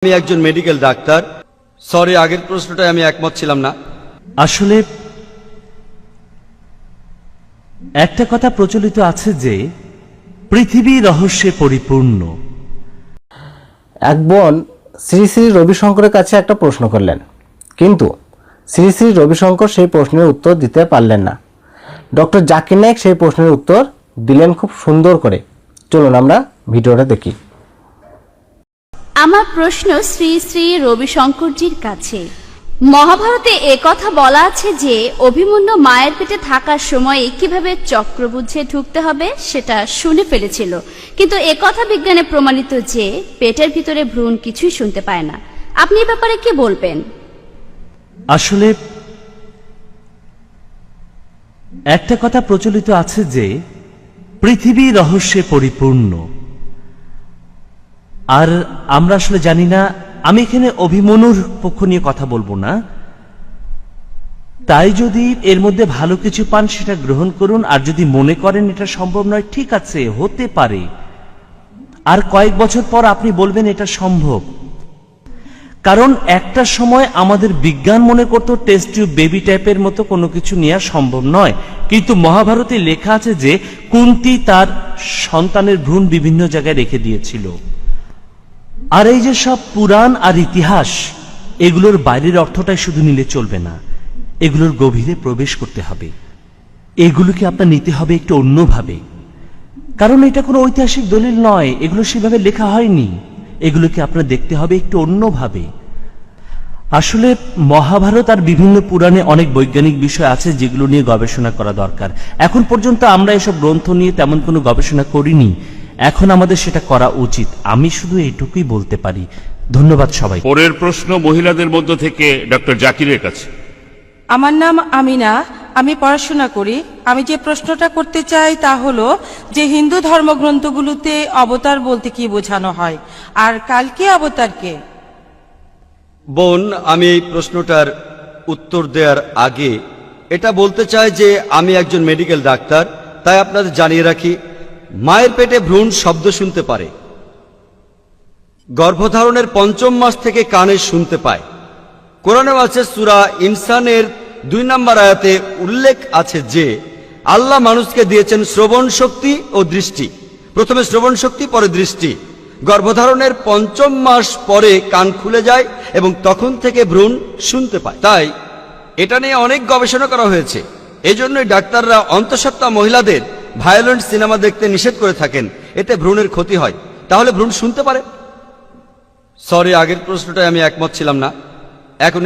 আমি একজন medical doctor. Sorry, আগের প্রশ্নটায় আমি একমত ছিলাম না। আসলে একটা কথা প্রচলিত আছে যে পৃথিবী রহস্যে পরিপূর্ণ। এক বোন শ্রী শ্রী রবিশঙ্করের কাছে একটা প্রশ্ন করলেন, কিন্তু শ্রী শ্রী রবিশঙ্কর সেই প্রশ্নের উত্তর দিতে পারলেন না। ডক্টর জাকির নায়েক সেই প্রশ্নের উত্তর দিলেন খুব সুন্দর করে। চলুন আমরা ভিডিওটা দেখি। আমার প্রশ্ন শ্রী শ্রী রবিশঙ্করজির কাছে। মহাভারতে একথা বলা আছে যে অভিমন্যু মায়ের পেটে থাকার সময় কিভাবে চক্রবুদ্ধে ঢুকতে হবে সেটা শুনে ফেলেছিল, কিন্তু একথা বিজ্ঞানে প্রমাণিত যে পেটের ভিতরে ভ্রূণ কিছুই শুনতে পায় না। আপনি এ ব্যাপারে কি বলবেন? আসলে একটা কথা প্রচলিত আছে যে পৃথিবী রহস্যে পরিপূর্ণ, আর আমরা আসলে জানি না। আমি এখানে অভিমন্যুর পক্ষ নিয়ে কথা বলবো না, তাই যদি এর মধ্যে ভালো কিছু পান সেটা গ্রহণ করুন, আর যদি মনে করেন এটা সম্ভব নয়, ঠিক আছে, হতে পারে, আর কয়েক বছর পর আপনি বলবেন এটা সম্ভব। কারণ একটা সময় আমাদের বিজ্ঞান মনে করতো টেস্ট টিউব বেবি টাইপের মতো কোনো কিছু নেওয়া সম্ভব নয়, কিন্তু মহাভারতে লেখা আছে যে কুন্তী তার সন্তানের ভ্রূণ বিভিন্ন জায়গায় রেখে দিয়েছিল। আর এই যে সব পুরাণ আর ইতিহাস, এগুলোর বাইরের অর্থটাই শুধু নিলে চলবে না, এগুলোর গভীরে প্রবেশ করতে হবে। এগুলোকে আপনার নিতে হবে একটু অন্যভাবে, কারণ এটা কোনো ঐতিহাসিক দলিল নয়, এগুলো সেভাবে লেখা হয়নি। এগুলোকে আপনার দেখতে হবে একটু অন্যভাবে। আসলে মহাভারত আর বিভিন্ন পুরাণে অনেক বৈজ্ঞানিক বিষয় আছে যেগুলো নিয়ে গবেষণা করা দরকার। এখন পর্যন্ত আমরা এসব গ্রন্থ নিয়ে তেমন কোনো গবেষণা করিনি, এখন আমাদের সেটা করা উচিত। আমি শুধু এইটুকুই বলতে পারি। ধন্যবাদ সবাই। পরের প্রশ্ন মহিলাদের মধ্য থেকে ডক্টর জাকিরের কাছে। আমার নাম আমিনা, আমি পড়াশোনা করি। আমি যে প্রশ্নটা করতে চাই তা হলো যে হিন্দু ধর্মগ্রন্থগুলোতে অবতার বলতে কি বোঝানো হয়, আর কালকে অবতার কে? বোন, আমি এই প্রশ্নটার উত্তর দেওয়ার আগে এটা বলতে চাই যে আমি একজন মেডিকেল ডাক্তার, তাই আপনাদের জানিয়ে রাখি, মায়ের পেটে ভ্রূণ শব্দ শুনতে পারে। গর্ভধারণের ৫ম মাস থেকে কানে শুনতে পায়। কোরআনে আছে, সূরা ইনসানের ২ নম্বর আয়াতে উল্লেখ আছে যে আল্লাহ মানুষকে দিয়েছেন শ্রবণ শক্তি ও দৃষ্টি। প্রথমে শ্রবণ শক্তি, পরে দৃষ্টি। গর্ভধারণের ৫ম মাস পরে কান খুলে যায় এবং তখন থেকে ভ্রূণ শুনতে পায়। তাই এটা নিয়ে অনেক গবেষণা করা হয়েছে। এজন্যই ডাক্তাররা অন্তঃসত্ত্বা মহিলাদের ভায়োলেন্ট সিনেমা দেখতে নিষেধ করে থাকেন, এতে ভ্রূণের ক্ষতি হয়। তাহলে ভ্রূণ শুনতে পারে। সরি, আগের প্রশ্নটায় আমি একমত ছিলাম না। এখন